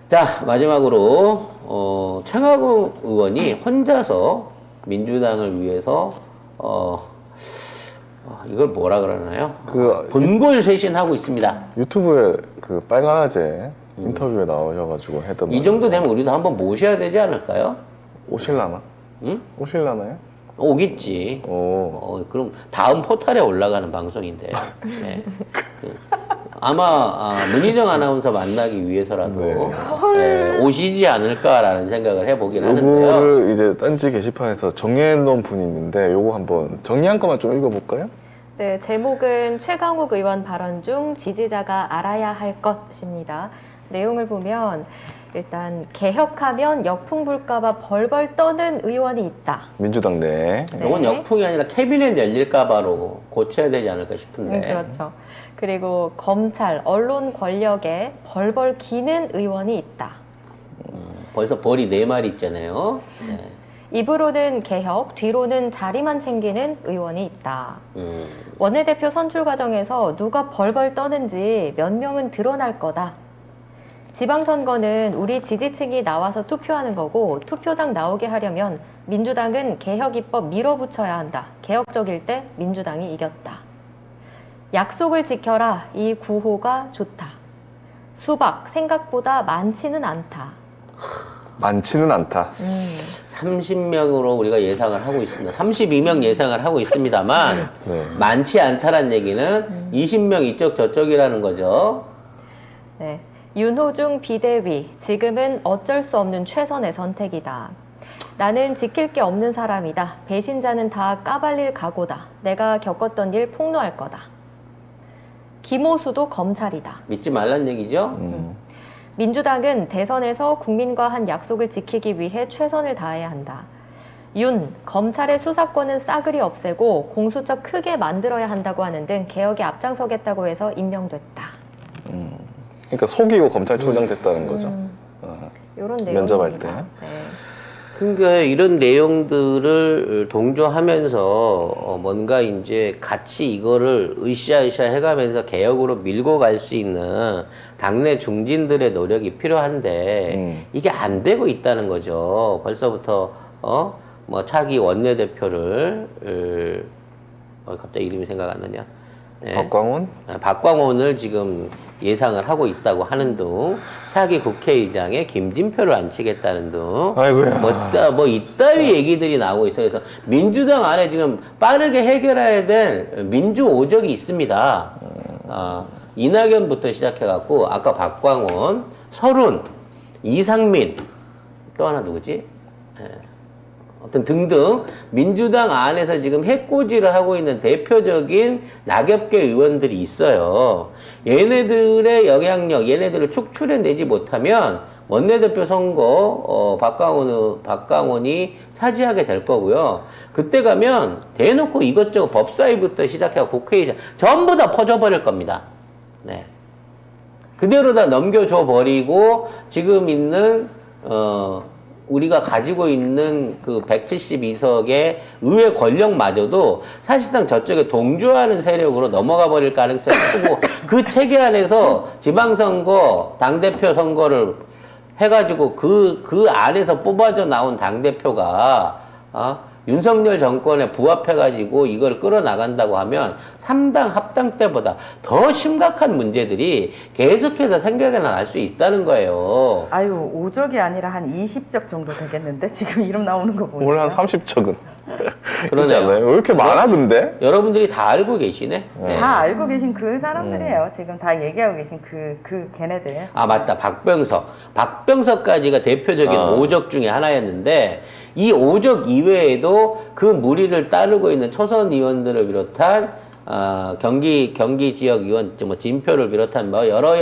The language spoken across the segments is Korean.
자, 마지막으로 최강욱 의원이 혼자서 민주당을 위해서 이걸 뭐라 그러나요? 본골 쇄신하고 있습니다. 유튜브에 그 빨간아재 인터뷰에 나오셔가지고 했던 이 정도 되면 우리도 한번 모셔야 되지 않을까요? 오실라나? 응? 오실라나요? 오겠지. 그럼 다음 포탈에 올라가는 방송인데. 네. 아마 문희정 아나운서 만나기 위해서라도 오시지 않을까라는 생각을 해보긴 하는데요. 요거를 이제 딴지 게시판에서 정리해놓은 분이 있는데 요거 한번 정리한 것만 좀 읽어볼까요? 네, 제목은 최강욱 의원 발언 중 지지자가 알아야 할 것입니다. 내용을 보면 일단 개혁하면 역풍 불까봐 벌벌 떠는 의원이 있다. 민주당 내. 이건 역풍이 아니라 캐비넷 열릴까봐로 고쳐야 되지 않을까 싶은데. 그렇죠. 그리고 검찰, 언론 권력에 벌벌 기는 의원이 있다. 벌써 벌이 4마리 있잖아요. 네. 입으로는 개혁, 뒤로는 자리만 챙기는 의원이 있다. 원내대표 선출 과정에서 누가 벌벌 떠는지 몇 명은 드러날 거다. 지방선거는 우리 지지층이 나와서 투표하는 거고 투표장 나오게 하려면 민주당은 개혁 입법 밀어붙여야 한다. 개혁적일 때 민주당이 이겼다. 약속을 지켜라. 이 구호가 좋다. 수박 생각보다 많지는 않다. 많지는 않다. 30명으로 우리가 예상을 하고 있습니다. 32명 예상을 하고 있습니다만 많지 않다란 얘기는 20명 이쪽 저쪽이라는 거죠. 네. 윤호중 비대위, 지금은 어쩔 수 없는 최선의 선택이다. 나는 지킬 게 없는 사람이다. 배신자는 다 까발릴 각오다. 내가 겪었던 일 폭로할 거다. 김호수도 검찰이다. 믿지 말란 얘기죠. 민주당은 대선에서 국민과 한 약속을 지키기 위해 최선을 다해야 한다. 윤, 검찰의 수사권은 싸그리 없애고 공수처 크게 만들어야 한다고 하는 등 개혁에 앞장서겠다고 해서 임명됐다. 그러니까 속이고 검찰총장 됐다는 거죠. 이런 내용입니다. 면접할 때. 네. 그러니까 이런 내용들을 동조하면서 뭔가 이제 같이 이거를 으쌰으쌰 해가면서 개혁으로 밀고 갈 수 있는 당내 중진들의 노력이 필요한데 이게 안 되고 있다는 거죠. 벌써부터 뭐 차기 원내대표를 갑자기 이름이 생각 안 나냐? 네. 박광온? 박광온을 지금 예상을 하고 있다고 하는 등 차기 국회의장에 김진표를 앉히겠다는 등 아이고야. 뭐 이따위 얘기들이 나오고 있어요. 그래서 민주당 안에 지금 빠르게 해결해야 될 민주 오적이 있습니다. 이낙연부터 시작해갖고 아까 박광온, 설훈, 이상민 또 하나 누구지? 어떤 등등 민주당 안에서 지금 해코지를 하고 있는 대표적인 낙엽계 의원들이 있어요. 얘네들의 영향력, 얘네들을 축출해내지 못하면 원내대표 선거 박광원이 차지하게 될 거고요. 그때 가면 대놓고 이것저것 법사위부터 시작해서 국회의장 전부 다 퍼져버릴 겁니다. 네. 그대로 다 넘겨줘 버리고 지금 있는 우리가 가지고 있는 그 172석의 의회 권력마저도 사실상 저쪽에 동조하는 세력으로 넘어가 버릴 가능성이 크고 그 체계 안에서 지방선거, 당대표 선거를 해가지고 그 안에서 뽑아져 나온 당대표가 윤석열 정권에 부합해가지고 이걸 끌어나간다고 하면 3당 합당 때보다 더 심각한 문제들이 계속해서 생겨나 날 수 있다는 거예요. 아유, 5적이 아니라 한 20적 정도 되겠는데? 지금 이름 나오는 거 보니까. 오늘 한 30척은. 그렇지 그러네요. 않아요? 왜 이렇게 많아, 근데? 여러분들이 다 알고 계시네. 네. 다 알고 계신 그 사람들이에요. 지금 다 얘기하고 계신 그 걔네들. 아, 맞다. 박병석까지가 대표적인 오적 중에 하나였는데 이 오적 이외에도 그 무리를 따르고 있는 초선 의원들을 비롯한 경기 지역 의원, 뭐 진표를 비롯한 뭐 여러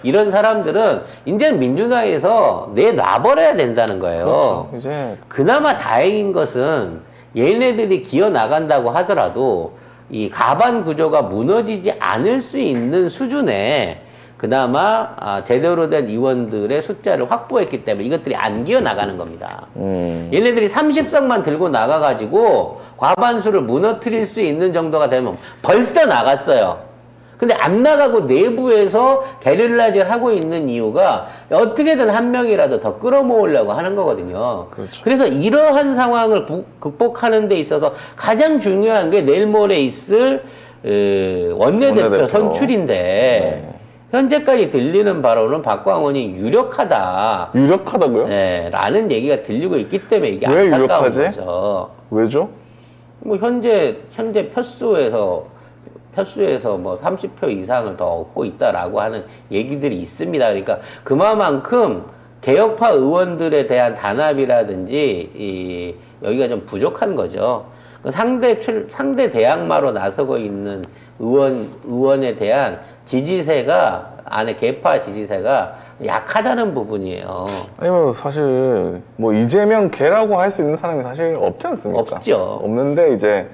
이런 사람들은 이제는 민주당에서 내놔버려야 된다는 거예요. 그렇죠. 이제 그나마 다행인 것은 얘네들이 기어 나간다고 하더라도 이 가반 구조가 무너지지 않을 수 있는 수준의 그나마 제대로 된 의원들의 숫자를 확보했기 때문에 이것들이 안 기어 나가는 겁니다. 얘네들이 30석만 들고 나가가지고 과반수를 무너뜨릴 수 있는 정도가 되면 벌써 나갔어요. 근데 안 나가고 내부에서 게릴라질 하고 있는 이유가 어떻게든 한 명이라도 더 끌어모으려고 하는 거거든요. 그렇죠. 그래서 이러한 상황을 극복하는 데 있어서 가장 중요한 게 내일 모레 있을 원내대표 선출인데 네. 현재까지 들리는 바로는 박광원이 유력하다. 유력하다고요? 네, 라는 얘기가 들리고 있기 때문에 이게 왜 안타까운 유력하지? 거죠. 왜죠? 뭐 현재 표수에서 뭐 30표 이상을 더 얻고 있다라고 하는 얘기들이 있습니다. 그러니까 그만큼 개혁파 의원들에 대한 단합이라든지 여기가 좀 부족한 거죠. 상대 대항마로 나서고 있는 의원에 대한 지지세가 안에 개파 지지세가 약하다는 부분이에요. 아니면 사실 뭐 이재명 개라고 할 수 있는 사람이 사실 없지 않습니까? 없죠. 없는데 이제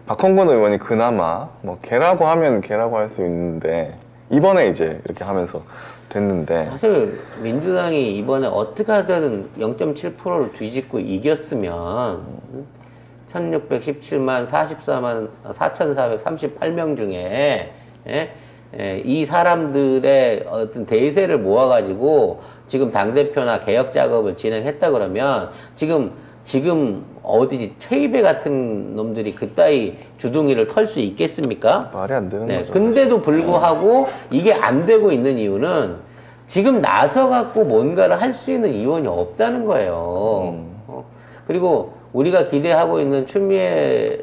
박홍근 의원이 그나마 뭐 개라고 하면 개라고 할 수 있는데 이번에 이제 이렇게 하면서 됐는데 사실 민주당이 이번에 어떻게 하든 0.7%를 뒤집고 이겼으면 1617만 44만 4438명 중에 이 사람들의 어떤 대세를 모아가지고 지금 당대표나 개혁 작업을 진행했다 그러면 지금 어디지 최이배 같은 놈들이 그따위 주둥이를 털 수 있겠습니까? 말이 안 되는 거죠. 근데도 불구하고 이게 안 되고 있는 이유는 지금 나서갖고 뭔가를 할 수 있는 의원이 없다는 거예요. 그리고 우리가 기대하고 있는 추미애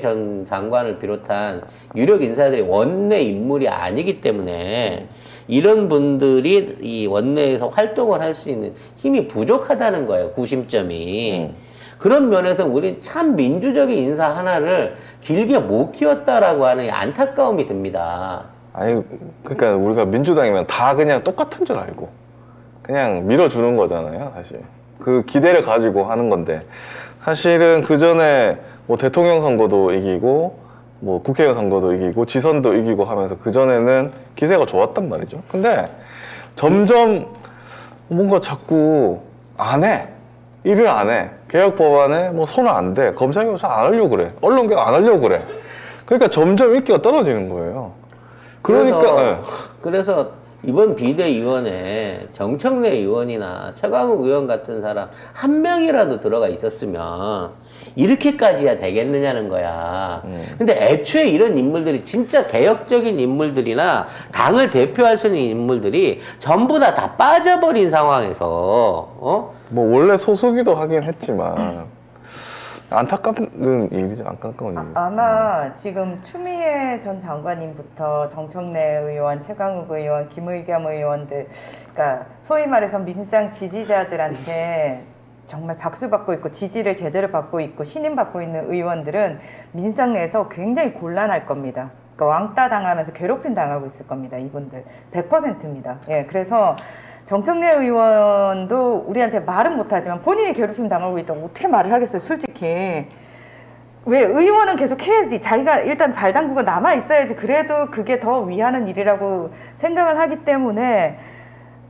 전 장관을 비롯한 유력 인사들이 원내 인물이 아니기 때문에 이런 분들이 이 원내에서 활동을 할 수 있는 힘이 부족하다는 거예요. 구심점이. 그런 면에서 우리 참 민주적인 인사 하나를 길게 못 키웠다라고 하는 안타까움이 듭니다. 아니 그러니까 우리가 민주당이면 다 그냥 똑같은 줄 알고 그냥 밀어주는 거잖아요. 사실 그 기대를 가지고 하는 건데 사실은 그 전에 뭐 대통령 선거도 이기고 뭐 국회의원 선거도 이기고 지선도 이기고 하면서 그 전에는 기세가 좋았단 말이죠. 근데 점점 뭔가 자꾸 안 해. 일을 안 해. 개혁 법안에 뭐 손을 안 대. 검찰 개혁 잘 안 하려고 그래. 언론 개혁 안 하려고 그래. 그러니까 점점 인기가 떨어지는 거예요. 그러니까 그래서 이번 비대위원회 정청래 의원이나 최강욱 의원 같은 사람 한 명이라도 들어가 있었으면 이렇게까지야 되겠느냐는 거야. 근데 애초에 이런 인물들이 진짜 개혁적인 인물들이나 당을 대표할 수 있는 인물들이 전부 다 빠져버린 상황에서 뭐 원래 소속이도 하긴 했지만 안타까운 일이죠. 안타까운 일. 아마 지금 추미애 전 장관님부터 정청래 의원, 최강욱 의원, 김의겸 의원들, 그러니까 소위 말해서 민주당 지지자들한테 정말 박수 받고 있고 지지를 제대로 받고 있고 신임 받고 있는 의원들은 민주당 내에서 굉장히 곤란할 겁니다. 그러니까 왕따 당하면서 괴롭힘 당하고 있을 겁니다. 이분들 100%입니다. 예, 그래서 정청래 의원도 우리한테 말은 못하지만 본인이 괴롭힘 당하고 있다고 어떻게 말을 하겠어요, 솔직히. 왜 의원은 계속 해야지. 자기가 일단 발 담그고 남아 있어야지. 그래도 그게 더 위하는 일이라고 생각을 하기 때문에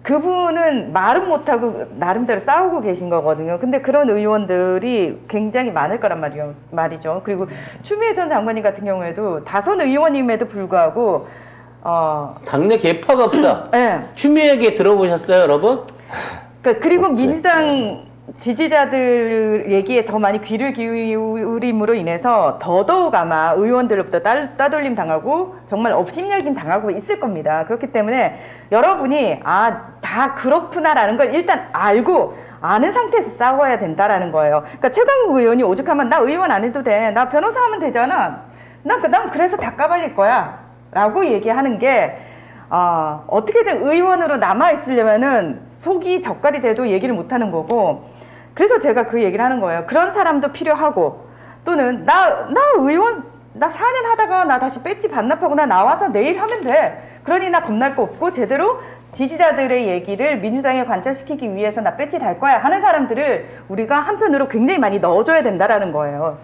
그분은 말은 못하고 나름대로 싸우고 계신 거거든요. 근데 그런 의원들이 굉장히 많을 거란 말이죠. 그리고 추미애 전 장관님 같은 경우에도 다선 의원임에도 불구하고 당내 개파가 없어. 네. 추미애에게 들어보셨어요, 여러분? 그리고 민주당 지지자들 얘기에 더 많이 귀를 기울임으로 인해서 더더욱 아마 의원들로부터 따돌림 당하고 정말 업심여긴 당하고 있을 겁니다. 그렇기 때문에 여러분이 다 그렇구나라는 걸 일단 알고 아는 상태에서 싸워야 된다라는 거예요. 그러니까 최강욱 의원이 오죽하면 나 의원 안 해도 돼. 나 변호사 하면 되잖아. 난 그래서 다 까발릴 거야. 라고 얘기하는 게 어떻게든 의원으로 남아있으려면은 속이 젓갈이 돼도 얘기를 못하는 거고 그래서 제가 그 얘기를 하는 거예요. 그런 사람도 필요하고 또는 나 의원 나 4년 하다가 나 다시 배지 반납하고 나 나와서 내일 하면 돼. 그러니 나 겁날 거 없고 제대로 지지자들의 얘기를 민주당에 관철시키기 위해서 나 배지 달 거야 하는 사람들을 우리가 한편으로 굉장히 많이 넣어줘야 된다라는 거예요.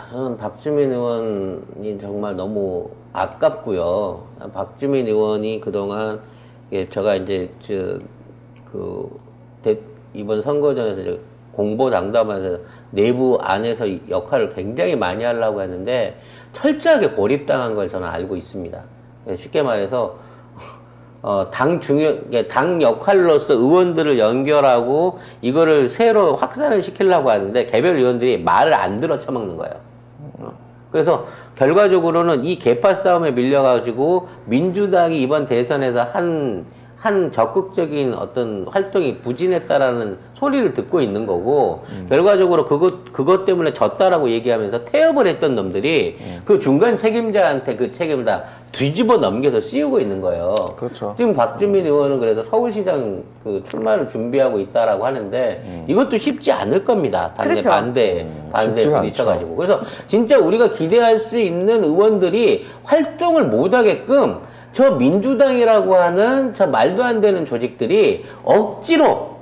저는 박주민 의원이 정말 너무 아깝고요. 박주민 의원이 그동안 제가 이제 이번 선거전에서 이제 공보당담하면서 내부 안에서 역할을 굉장히 많이 하려고 했는데 철저하게 고립당한 걸 저는 알고 있습니다. 쉽게 말해서 당 역할로서 의원들을 연결하고 이거를 새로 확산을 시키려고 하는데 개별 의원들이 말을 안 들어 쳐먹는 거예요. 그래서 결과적으로는 이 계파 싸움에 밀려가지고 민주당이 이번 대선에서 한 적극적인 어떤 활동이 부진했다라는 소리를 듣고 있는 거고, 결과적으로 그것 때문에 졌다라고 얘기하면서 태업을 했던 놈들이 그 중간 책임자한테 그 책임을 다 뒤집어 넘겨서 씌우고 있는 거예요. 그렇죠. 지금 박주민 의원은 그래서 서울시장 그 출마를 준비하고 있다라고 하는데 이것도 쉽지 않을 겁니다. 그렇죠. 반대에 쉽지가 부딪혀가지고. 그래서 진짜 우리가 기대할 수 있는 의원들이 활동을 못하게끔 저 민주당이라고 하는 저 말도 안 되는 조직들이 억지로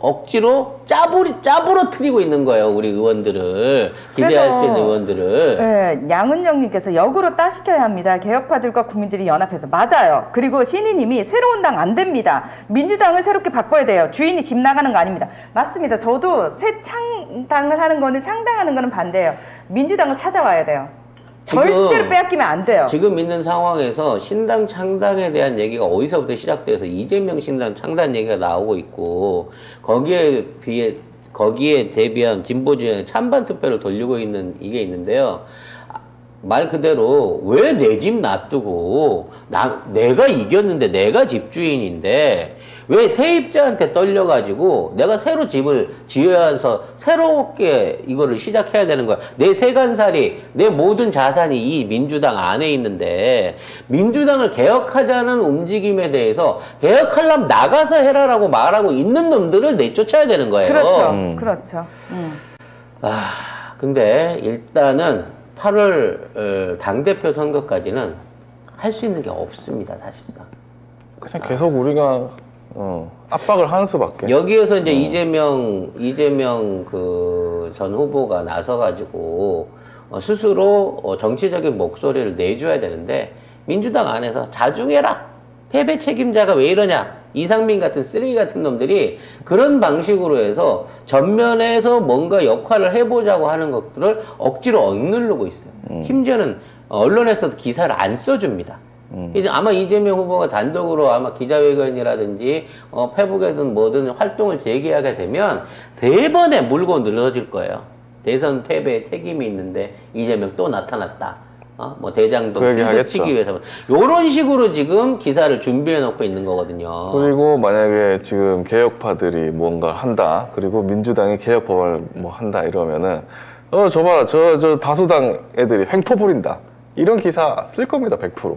짜부러뜨리고 있는 거예요. 우리 의원들을. 기대할 수 있는 의원들을. 네, 양은영님께서 역으로 따시켜야 합니다. 개혁파들과 국민들이 연합해서. 맞아요. 그리고 신희님이 새로운 당 안 됩니다. 민주당을 새롭게 바꿔야 돼요. 주인이 집 나가는 거 아닙니다. 맞습니다. 저도 새 창당을 하는 거는 상당하는 거는 반대예요. 민주당을 찾아와야 돼요. 절대로 빼앗기면 안 돼요. 지금 있는 상황에서 신당 창당에 대한 얘기가 어디서부터 시작돼서 이재명 신당 창당 얘기가 나오고 있고, 거기에 대비한 진보진영의 찬반 투표를 돌리고 있는 이게 있는데요. 말 그대로 왜 내 집 놔두고 내가 이겼는데 내가 집주인인데 왜 세입자한테 떨려가지고 내가 새로 집을 지어서 새롭게 이거를 시작해야 되는 거야. 내 세간살이, 내 모든 자산이 이 민주당 안에 있는데 민주당을 개혁하자는 움직임에 대해서 개혁하려면 나가서 해라라고 말하고 있는 놈들을 내쫓아야 되는 거예요. 그렇죠. 그렇죠. 근데 일단은 8월 당대표 선거까지는 할 수 있는 게 없습니다, 사실상. 그냥 계속 우리가 압박을 하는 수밖에. 여기에서 이제 이재명 그 전 후보가 나서가지고 스스로 정치적인 목소리를 내줘야 되는데 민주당 안에서 자중해라. 패배 책임자가 왜 이러냐. 이상민 같은 쓰레기 같은 놈들이 그런 방식으로 해서 전면에서 뭔가 역할을 해보자고 하는 것들을 억지로 억누르고 있어요. 심지어는 언론에서도 기사를 안 써줍니다. 이제 아마 이재명 후보가 단독으로 아마 기자회견이라든지 페북이든 뭐든 활동을 재개하게 되면 대번에 물고 늘어질 거예요. 대선 패배에 책임이 있는데 이재명 또 나타났다. 뭐 대장동 필드치기 위해서 이런 식으로 지금 기사를 준비해 놓고 있는 거거든요. 그리고 만약에 지금 개혁파들이 뭔가 한다, 그리고 민주당이 개혁법을 뭐 한다 이러면은 저 봐라, 저 다수당 애들이 횡포 부린다, 이런 기사 쓸 겁니다. 100%.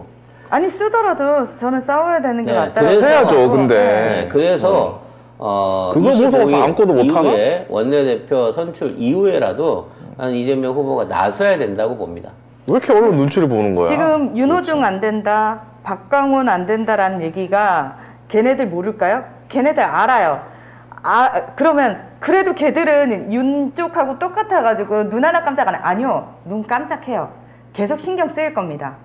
아니 쓰더라도 저는 싸워야 되는 게 네, 맞다고 그래서- 해야죠. 근데 네, 그래서 그거 무서워서 아무것도 못하나? 이후에 원내대표 선출 이후에라도 난 이재명 후보가 나서야 된다고 봅니다. 왜 이렇게 언론 눈치를 보는 거야? 지금 윤호중 안 된다, 박광훈 안 된다라는 얘기가 걔네들 모를까요? 걔네들 알아요. 그러면 그래도 걔들은 윤 쪽하고 똑같아가지고 눈 하나 깜짝 안 해. 아니요, 눈 깜짝해요. 계속 신경 쓰일 겁니다.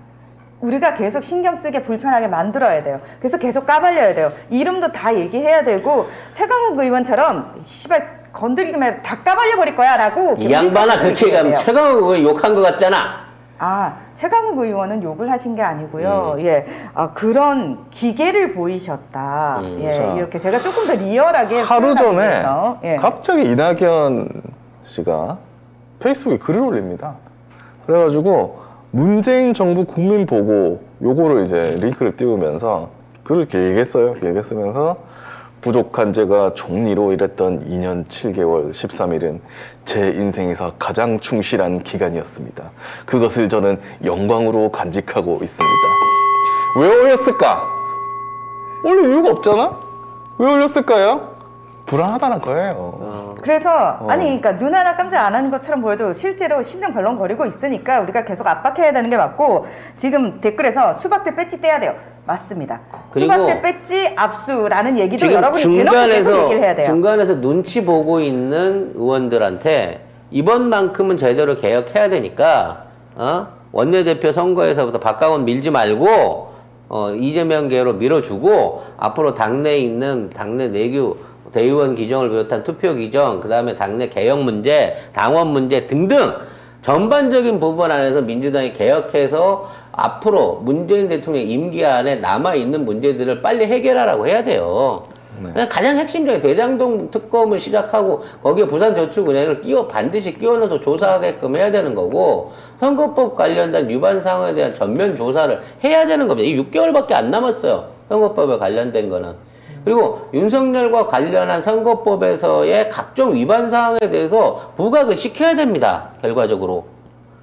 우리가 계속 신경 쓰게 불편하게 만들어야 돼요. 그래서 계속 까발려야 돼요. 이름도 다 얘기해야 되고, 최강욱 의원처럼 씨발 건드리기만 다 까발려 버릴 거야 라고 이 양반아 그렇게 얘기하면 최강욱 의원 욕한 것 같잖아. 최강욱 의원은 욕을 하신 게 아니고요. 예, 그런 기계를 보이셨다. 예, 자, 이렇게 제가 조금 더 리얼하게 하루 표현하기 전에 위해서. 예. 갑자기 이낙연 씨가 페이스북에 글을 올립니다. 그래가지고 문재인 정부 국민 보고 요거를 이제 링크를 띄우면서 글을 길게 써요. 길게 쓰면서 부족한 제가 총리로 일했던 2년 7개월 13일은 제 인생에서 가장 충실한 기간이었습니다. 그것을 저는 영광으로 간직하고 있습니다. 왜 올렸을까? 올릴 이유가 없잖아? 왜 올렸을까요? 불안하다는 거예요. 그래서 아니 그러니까 눈 하나 깜짝 안 하는 것처럼 보여도 실제로 심령 벌렁거리고 있으니까 우리가 계속 압박해야 되는 게 맞고, 지금 댓글에서 수박들 배지 떼야 돼요. 맞습니다. 그리고 수박들 배지 압수라는 얘기도 지금 여러분이 대놓고 계속 얘기를 해야 돼요. 중간에서 눈치 보고 있는 의원들한테 이번만큼은 제대로 개혁해야 되니까 원내대표 선거에서부터 박광훈 밀지 말고 이재명 계로 밀어주고 앞으로 당내에 있는 당내 내규 대의원 기정을 비롯한 투표 기정, 그 다음에 당내 개혁 문제, 당원 문제 등등 전반적인 부분 안에서 민주당이 개혁해서 앞으로 문재인 대통령 임기 안에 남아있는 문제들을 빨리 해결하라고 해야 돼요. 그냥 가장 핵심적인 대장동 특검을 시작하고 거기에 부산저축은행을 반드시 끼워 넣어서 조사하게끔 해야 되는 거고, 선거법 관련된 위반 사항에 대한 전면 조사를 해야 되는 겁니다. 이 6개월밖에 안 남았어요. 선거법에 관련된 거는. 그리고 윤석열과 관련한 선거법에서의 각종 위반 사항에 대해서 부각을 시켜야 됩니다. 결과적으로.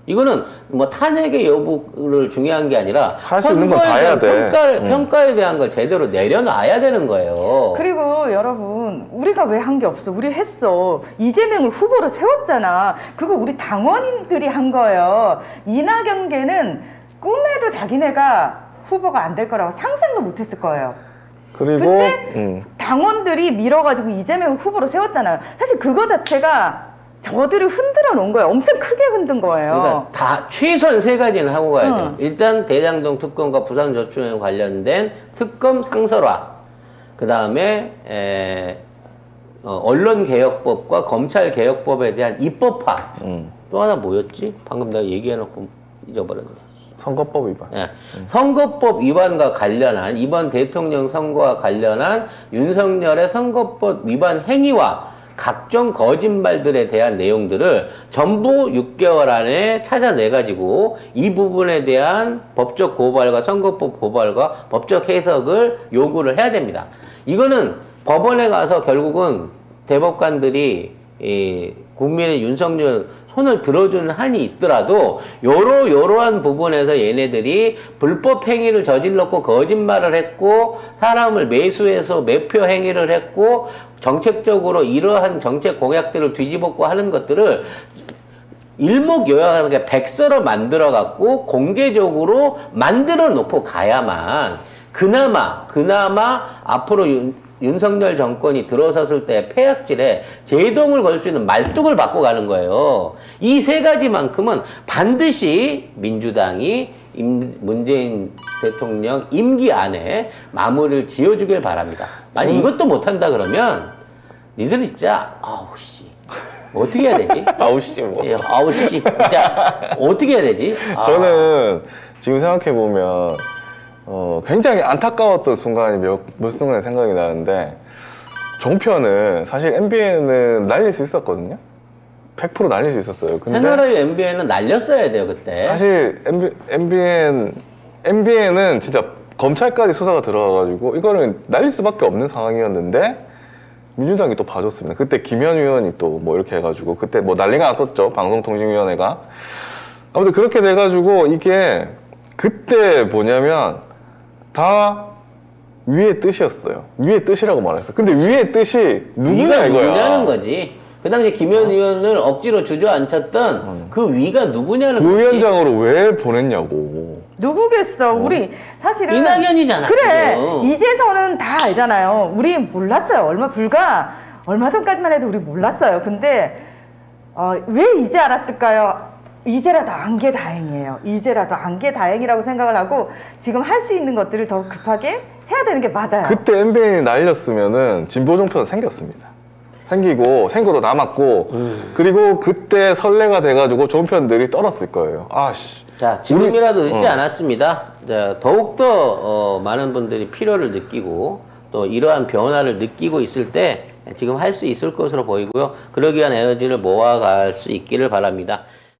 이거는 뭐 탄핵의 여부를 중요한 게 아니라 할수 있는 건다 해야 돼. 평가에 대한 걸 제대로 내려놔야 되는 거예요. 그리고 여러분, 우리가 왜 한 게 없어? 우리 했어. 이재명을 후보로 세웠잖아. 그거 우리 당원인들이 한 거예요. 이낙연계는 꿈에도 자기네가 후보가 안 될 거라고 상상도 못 했을 거예요. 그리고 근데 당원들이 밀어가지고 이재명을 후보로 세웠잖아요. 사실 그거 자체가 저들을 흔들어 놓은 거예요. 엄청 크게 흔든 거예요. 그러니까 다 최소한 3가지는 하고 가야 돼요. 일단 대장동 특검과 부산저축은행 관련된 특검 상설화. 그 다음에 언론개혁법과 검찰개혁법에 대한 입법화. 또 하나 뭐였지? 방금 내가 얘기해놓고 잊어버렸네. 선거법 위반. 예. 선거법 위반과 관련한, 이번 대통령 선거와 관련한 윤석열의 선거법 위반 행위와 각종 거짓말들에 대한 내용들을 전부 6개월 안에 찾아내가지고 이 부분에 대한 법적 고발과 선거법 고발과 법적 해석을 요구를 해야 됩니다. 이거는 법원에 가서 결국은 대법관들이 국민의 윤석열 손을 들어주는 한이 있더라도 요러한 부분에서 얘네들이 불법 행위를 저질렀고 거짓말을 했고 사람을 매수해서 매표 행위를 했고 정책적으로 이러한 정책 공약들을 뒤집었고 하는 것들을 일목요연하게 백서로 만들어 갖고 공개적으로 만들어 놓고 가야만 그나마 앞으로 윤석열 정권이 들어섰을 때 폐악질에 제동을 걸 수 있는 말뚝을 받고 가는 거예요. 이 3가지만큼은 반드시 민주당이 문재인 대통령 임기 안에 마무리를 지어주길 바랍니다. 만약 이것도 못한다 그러면 니들은 진짜 아우씨 어떻게 해야 되지? 아우씨 뭐. 예, 아우씨 진짜 어떻게 해야 되지? 저는 지금 생각해보면 굉장히 안타까웠던 순간이 몇 순간이 생각이 나는데, 종편은 사실 MBN은 날릴 수 있었거든요. 100% 날릴 수 있었어요. 근데 새나라의 MBN은 날렸어야 돼요 그때. 사실 MBN은 진짜 검찰까지 수사가 들어가가지고 이거는 날릴 수밖에 없는 상황이었는데 민주당이 또 봐줬습니다. 그때 김현 의원이 또 뭐 이렇게 해가지고 그때 뭐 난리가 났었죠. 방송통신위원회가. 아무튼 그렇게 돼가지고 이게 그때 뭐냐면 다 위의 뜻이었어요. 위의 뜻이라고 말했어. 근데 위의 뜻이 누구냐 이거야. 누구냐는 거지. 그 당시 김현 의원을 억지로 주저앉혔던 그 위가 누구냐는 그 거지. 위원장으로 왜 보냈냐고. 누구겠어? 우리 사실은 이낙연이잖아. 그래. 지금. 이제서는 다 알잖아요. 우리 몰랐어요. 얼마 전까지만 해도 우리 몰랐어요. 근데 왜 이제 알았을까요? 이제라도 안 게 다행이에요. 이제라도 안 게 다행이라고 생각을 하고 지금 할 수 있는 것들을 더 급하게 해야 되는 게 맞아요. 그때 MBN이 날렸으면은 진보정표는 생겼습니다. 생겨도 남았고, 그리고 그때 선례가 돼가지고 종편들이 떨었을 거예요. 아씨. 자, 지금이라도 늦지 않았습니다. 자, 더욱더 많은 분들이 필요를 느끼고 또 이러한 변화를 느끼고 있을 때 지금 할 수 있을 것으로 보이고요. 그러기 위한 에너지를 모아갈 수 있기를 바랍니다.